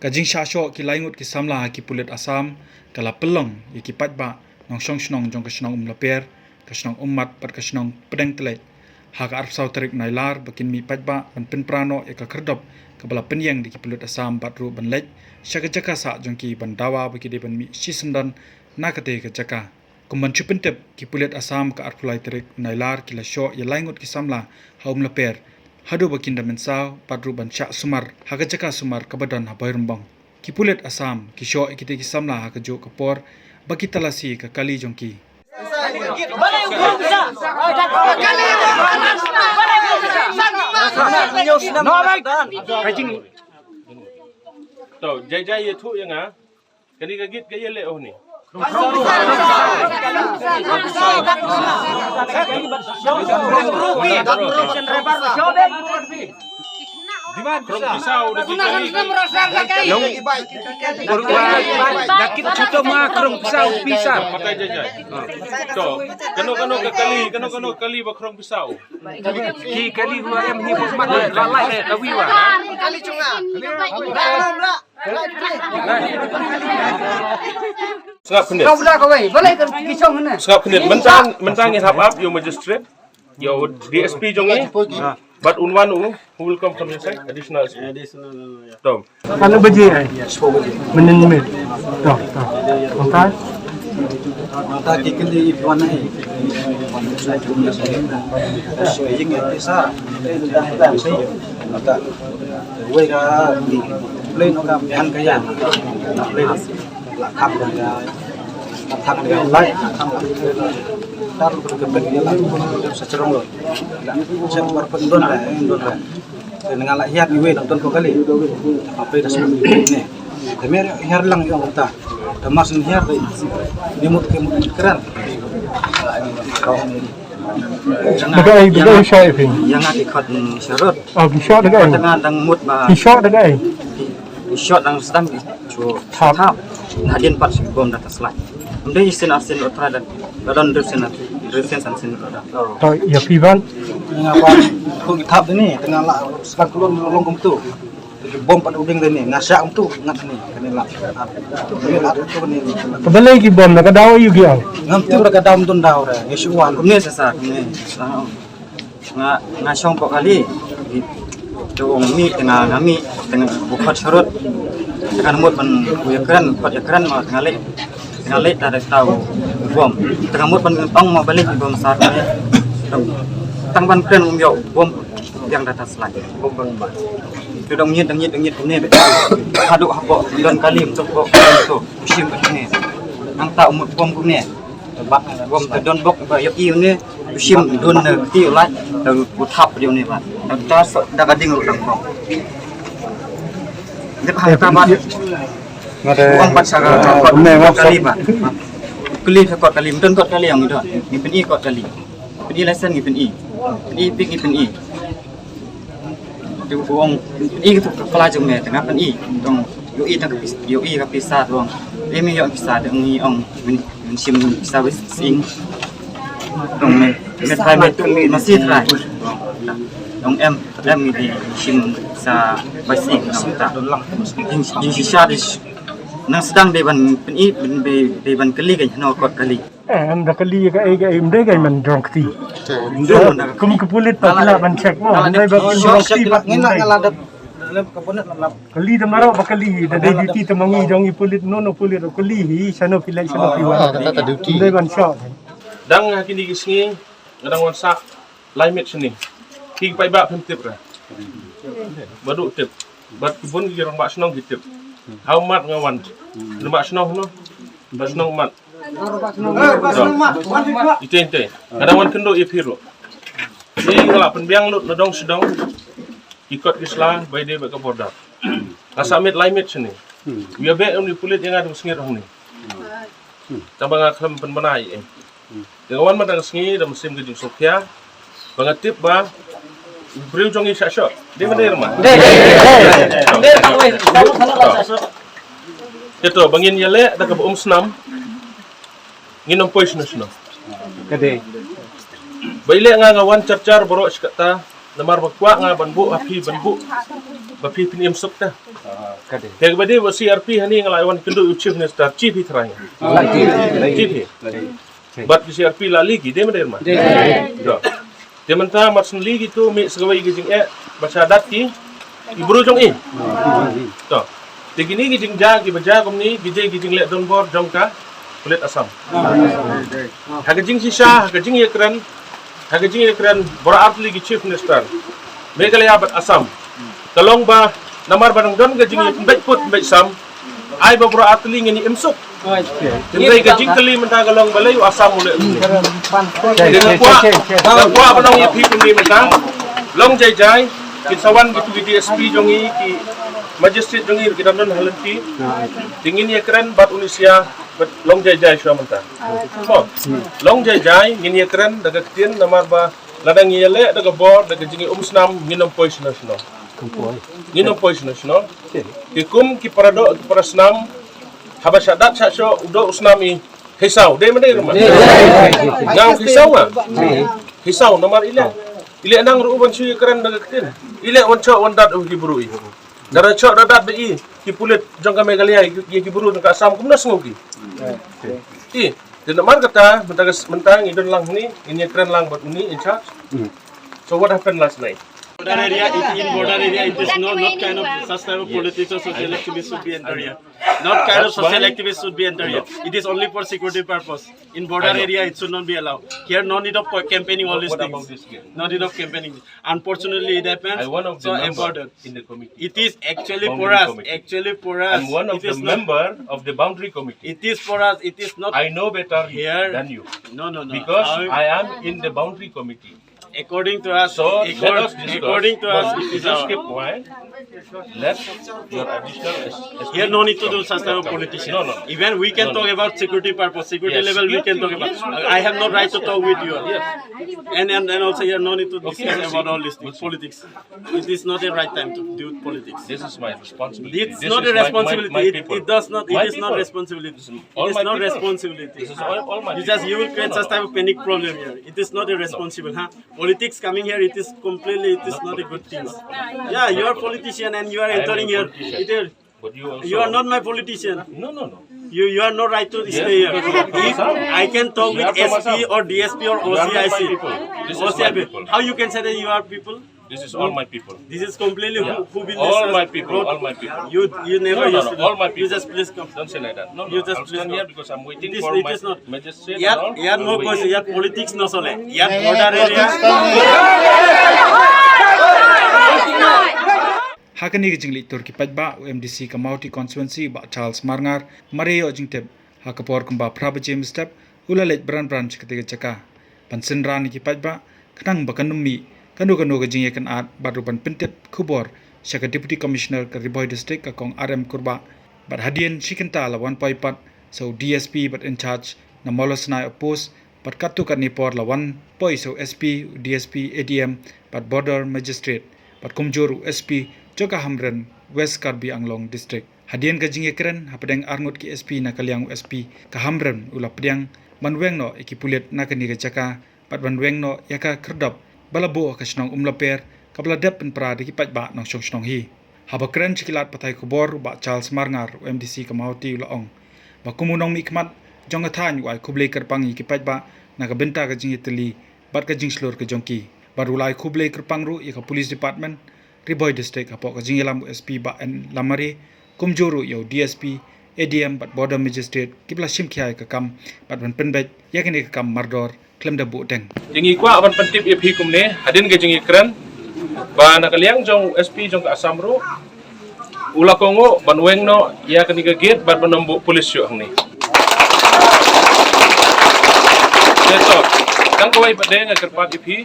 Kajing syasho ki laingut ki samla ki pulit Assam kala pelong ki patba nong shong shnong jong ka shnong laper ka shnong umat pat ka shnong pedeng telek ha ka arp sau tarik nailar bakin mi patba ban pen prano ka kerdop ka bala penyeng di ki pulit Assam pat ru ban lek syaka jaka sa jong ki ban dawa baki de ban mi sisendan na kate ka jaka kumban chupentep ki pulit Assam ka arp lai tarik nailar ki la sho ya laingut ki samla haum laper hadu bakinda mensau padru banca sumar haga jaka sumar kabadan habai rumbang ki pulet Assam ki sho ikite ki samla haga jo kapor baki talasi ka kali jongki to jai ye thu yang ah kani ka git ka ye le oh ni Krong pisau daki kali dakit chuto ma krong pisau pisau pakai jajai to kano kali ba krong pisau ki kali gua em ni bos mat lalai kawi wa kali cunga Sengap kenit kau dah kau boleh kisah mana Sengap kenit mentang in hab up your magistrate your DSP jongi but unwan who will come from inside additional to Kalau baje ai. Menenme. Dah. Kontak. Kontak kekali tuan ai. Saya cuma saya yang bisa. Saya tak. Wei ka di play no ka bihan kaya. Play lakap dan thang cái lại thang ta lu ke ben ya la secerong lo saya war pun don la dengan la hiat ni we don ko kali apa dah semua ni kemer hiar lang yang kita mas hiar di mut ke mut keran Dagai syai pin. yang ada khot syarat Ki shot dagai. tengah dang mut ba Ki shot dagai. shot dang sedang di chu thap hadin pat bom data slide Mde isin asin otra dan resen sansin ada. To ya pivan. Ngapa ko thap ni tengah la sedang kulon longkom tu. Bom pada uding ni ngasak tu ngat ni kene la. Ni la tu ni. Balai ki bom na kadaw yu gyang. Ngam tu ra kadam tun daw ra. Yesuan kumne sasa kumne. Ngasong po kali. Dong mi tengah ngami tengah bukat syarut. Tengah mut pan yakran ma ngale ngalit ada tahu bom tengah mut pang mau balik bom saat ini tang ban kren yau bom yang data slide bom ban tu dong nyit ni haduk habo don kali untuk bom tu musim ni ang tahu mut bom ni bak bom don bok ba yak iu ni musim don ti lai dan utap dia ni ba ta da gading lu dang bom dia tamat Uang pasar kali pak, kali kot kali, mungkin kot kali yang itu, ngipin i kot kali, ngipin i lesson ngipin i pik ngipin i, tu uang i itu pelajung ni, tengah pen i, dong yo i kapisah doang, ini yo pisah dong i ong mencium pisah sing, dong metai masih try, dong em ini mencium sa basing, tak, yang sisa di nang sedang beban peni beban kali kan no kot kali Am da kali ka ai mde ga man drongti. Kum kepulit pa pala ban check mo. Dai ba drongti ba ngina ngalada dalam kaponet lalap kali da maro ba kali da dai duty tamangi jong ipulit no pulit kali hi sano pilai sano piwa. Dai ban shot. dang kini gisngi ngadang wansak limit sini ki pai ba pem tip ra badu tip bat kibun gi rong ba snong gi tip how mat ngawan lembak snong no ba snong mat ite kadang wan kendo ipiro ni ngala penbiang lut nadong sedong ikut islah by day ba ka border asamit limit sini we be only pulit yang ada sengir hong ni tambang akham penbanai yang awan madang sengi dalam musim gejung sokya bangatip ba beriu jongi syasyo dia mana rumah itu bangin yale da ka senam nginom pois nasno Kade. baile nga ngawan charchar borok skata namar bakwa nga banbu api banbu bapi pinim sukta kaya bade wa CRP hani nga laiwan kendo chief minister chief hitrang chief bat CRP lali gi de ma do demanta matsun ligi tu mi segawai gijing basadat ki ibru jong to digini gijing ja gi baja komni gije gijing le don bor jongka kulit asam hagajing sisa hagajing yakran bora artli gi chief minister Meghalaya bat asam kalong ba namar barang don gajing yak mbet put mbet sam ai ba bora artli ngini imsuk Tinday gajing kali menta kalong balay asam ule kwa banong yapi kundi menta long jay kitsawan gitu di DSP jongi ki magistrate jongi kita don halanti tingin yakran bat Indonesia bat long jay shwa menta long jay ngin yakran daga tin namar ba ladang yele daga bor daga jingi umsnam nginom pois national ikum ki parado parasnam habashadat sasho udo usnami hisau de mende rumah yang hisau nomor ile nang ruban suy keren daga tin ile onco ondat ki burui dara cho dadat bi ki pulit jongka Meghalaya ki buru ka asam kumna sengoki dan namar kata mentang idon lang ni ini keren lang buat uni in charge so what happened last night border area, in border area, it is not kind of such type of politics or social activists should be enter here. Not kind of social activists should be enter here. It is only for security purpose. In border area, it should not be allowed. Here, no need of campaigning all these things. No need of campaigning. Unfortunately, it happens. So important. In the committee. It is actually for us. Actually for us. I'm one of the member of the boundary committee. It is for us. It is not. I know better here than you. No. Because I am in the boundary committee. According to us, So according to us, it is just our. keep quiet. Let your additional Here, no need to do such type of politician. No. Even we can talk about security purpose, security level. We can talk about. I have no right to talk with you. And also here, no need to discuss about all these things, politics. It is not the right time to do politics. This is my responsibility. It's This not is a responsibility. My It people. does not. My It is not people. responsibility. All It is my not people. responsibility. This is all my It's just you will people. create No. such type of panic problem here. It is not irresponsible, huh? Politics coming here, it is completely. It is not a good thing. Yeah, you are a politician and you are entering here. But you also. You are not my politician. No. You are no right to stay here. If I can talk with SP or DSP or OCIC. This is my people. How you can say that you are people? This is all my people. This is completely who built All this my people. All my people. You never No, used to do. all my You people. just please come. Don't say like that. No. You just I'll please stand come. here because I'm waiting It is- for it my is not. magistrate. Yet and all. no question. Yet politics no sole. Yet border area. Hakani ke jingli Turki pajba UMDC Kamauti constituency ba Charles Marngar Mario jingtep hakapor kumba Prabha James step ulalet branch ketiga caka pansenran ki pajba kanang bakanumi kanu ke jingye kan at baruban pintep kubor Shaka Deputy Commissioner ke Riboy District ka kong RM Kurba bat hadian shikenta la 1.4 so DSP but in charge na molosnai oppose bat katu kan nipor la 1 so SP DSP ADM but border magistrate bat kumjuru SP Joka Hamren West Karbi Anglong District hadian ka jingye keren hapadeng arngot ki SP na kaliang SP ka Hamren ula pediang manweng no ikipulit na kani ka jaka pat manweng no yaka kerdap balabo ka snong umlaper kabla dep pen pra diki pajba nong snong hi haba keren chikilat patai kubor ba Charles Marngar MDC Kamauti ula ong ba kumunong mikmat jonga than wai kuble kerpangi ki pajba na ka benta ka jingye teli bat ka jingslor ka jongki barulai kuble kerpangru ya ka police department Riboy District apok ka jingilam SP ba en lamari kumjuru yo DSP ADM bat border magistrate kibla shimkhiai ka kam bat ban penbet yakini ka kam mardor klem da bu teng Jingi kwa awan pentip iphi kumne hadin ke jingi keren ba nakaliang jong SP jong ka asamru ula kongo banweng no ya kani ka gate bat banombo police yo hangni Seto kang kawai pade nga kerpat iphi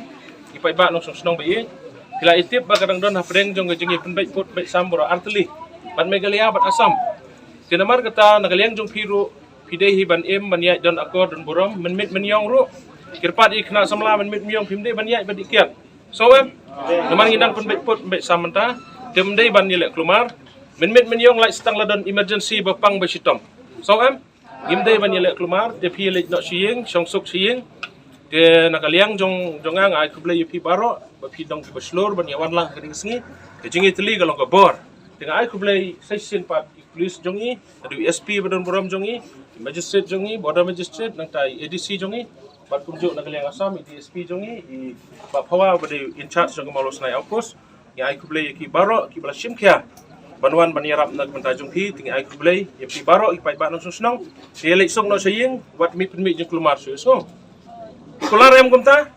ipai ba nong snong ba ye Kila itip ba kadang don hapdeng jong jingi penbet put bet sambro artli ban Meghalaya bat asam tinamar kata nakaliang jong piru pidehi ban em ban yai don akor don buram menmit menyong ru kirpat ikna samla menmit menyong pimde ban yai ban ikiat so naman ngindang penbet put bet samanta temde ban yelek kelumar menmit menyong lai setang ladon emergency bapang besitom so gimde ban yelek kelumar te pi lek no siyeng song suk siyeng Dia nakaliang jongang ai kublai pi baro ba pi dong ki baslor ban yawan lang kini sengi ke jingi teli galong ka bor dengan ai kublai session pat polis jongi adu SP badan boram jongi magistrate jongi border magistrate nang tai ADC jongi bat kumjuk nakaliang asam DSP jongi i ba phawa ba in charge jong malos nai outpost ya ai kublai ki baro ki bala simkhia banwan banyarap nak mentaj jongki tingi ai kublai ya pi baro i pai ba nang susnong dia lek song no saying wat mi penmi jong kelumar so Kular em kumta?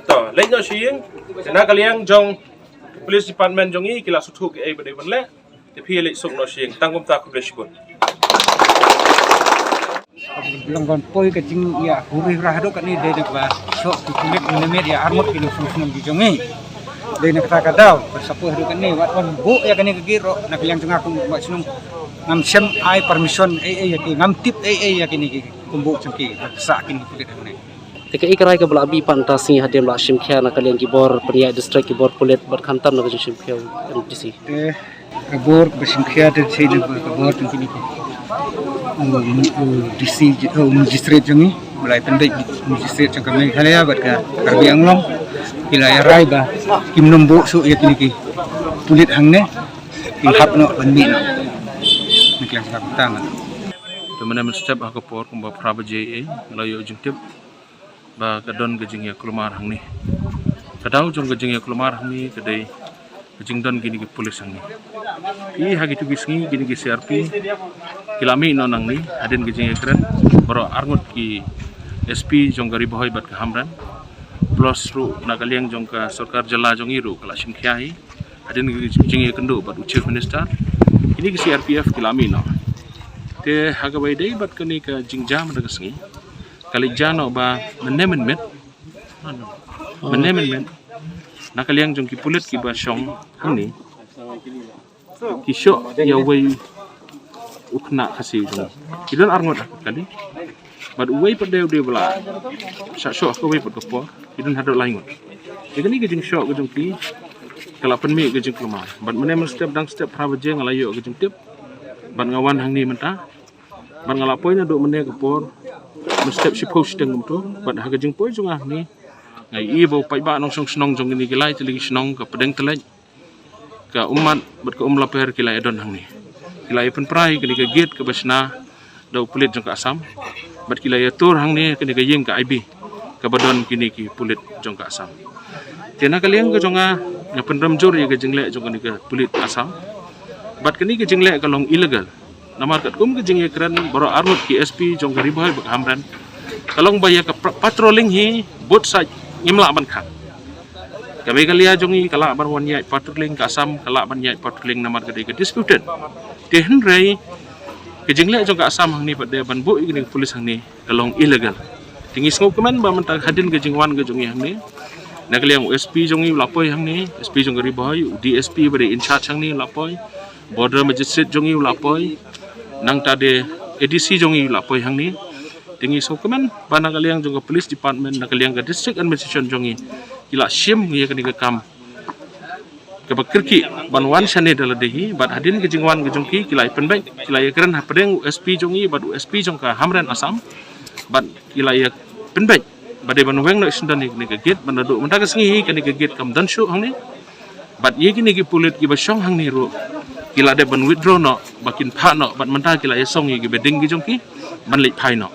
To, lain no siyeng. Kena kaliang jong police department jongi kila sutu ke ai bade banle. Tapi lek sok no siyeng tang kumta ku bleshkun. Langgon poi ke cing ya huri rahado kan ni de ba sok kulit memet ya armut kilo sung di jongi. De nak kata kadau sapu hadu kan ni wat on bu ya kan ni giro nak yang tengah aku buat senung ngam sem ai permission ya ki ngam tip ya kini kumbu cengki sak kini kulit ni. Teka ikarai ke bela abi pantasi hadim la simkhia nak kalian kibor pria district kibor pulit berkantam nak simkhia MTC. Kebor bersimkhia dan saya kebor tu kini. DC magistrate jongi mulai pendek magistrate jang kami halaya berka karbi anglong kila ya rai ba kim nombo su ya kini ki pulit hangne kim hapno banmi no niklang sa tama. Teman step aku por kumba praba JA layo jungtip ba kadon gajing ya kelumar hang ni kadau jong gajing ya kelumar hang ni kadai gajing don gini ke polis hang ni i hagi tu gisngi gini ke CRP kilami no nang ni adin gajing ya keren baro arngut ki SP jong gari boy bat ke hamran plus ru nakaliang jong ka sarkar jala jong iru kala simkhiai adin gajing ya kendo bat chief minister ini ke CRPF kilami no te haga bai dei bat kani ka jingjam daga sengi kali jano ba menemen met nakaliang jong ki pulit ki ba shong hani ki sho ya wei ukna khasi jong idon arngot kali bad wei pade de bla sha sho ko wei pad ko idon hado laingot igani ke jing sho ke jong ki kala penmi ke jing kelumar bad menemen step dang step prabaje ngalayo ke jing tip bad ngawan hang ni menta bad ngalapoi na do mene ke por step si post dengan tu, pada harga jengpoi jungah ni, ngai ibu pai ba nong song senong jong ni kilai teli senong ke pedeng telaj, ke umat ber ke laper kilai adon hang ni, kilai pen prai ke ke gate ke besna, dau pulit jong ke asam, ber kilai atur hang ni ke yim ke IB, ke badon kini ki pulit jong ke asam. Tiana kaliang ke jonga, yang pen ramjur ya ke jenglek jong ke pulit asam, ber kini ke jenglek kalong illegal. Namar kat kum ke jing ekran baro arnut ki SP jong gari boy bak hamran kalong baya ke patrolling hi both side ngimla ban khan kami kalia jongi kala ban wan yai patrolling ka asam kala ban yai patrolling namar ke disputed tehen rei ke jingle jong ka asam hang ni pade ban bu igni police hang ni kalong illegal tingis ngau kemen ba mentang hadin ke jingwan ke jongi hang ni nakaliang SP jongi lapoi hang ni SP jong gari boy DSP bari in charge hang ni lapoi border magistrate jongi lapoi nang tade ADC jongi lapoi hang ni tingi so kemen bana kaliang jong police department nakaliang ka district administration jongi ila sim ye kani ka kam ke bakirki banwan sane dala dehi bat hadin ke jingwan ke jongki kilai penbai kilai keren hapdeng SP jongi bat SP jong ka hamran asam bat kilai penbai bade banweng no isundan ni ke gate banadu menta ka singi kani ke gate kam dan shu hang ni bat ye kini ki pulit ki basong hang ni ro kila de ban withdraw no bakin pha no bat menta kila ye song ye beding gi jongki ban lek phai no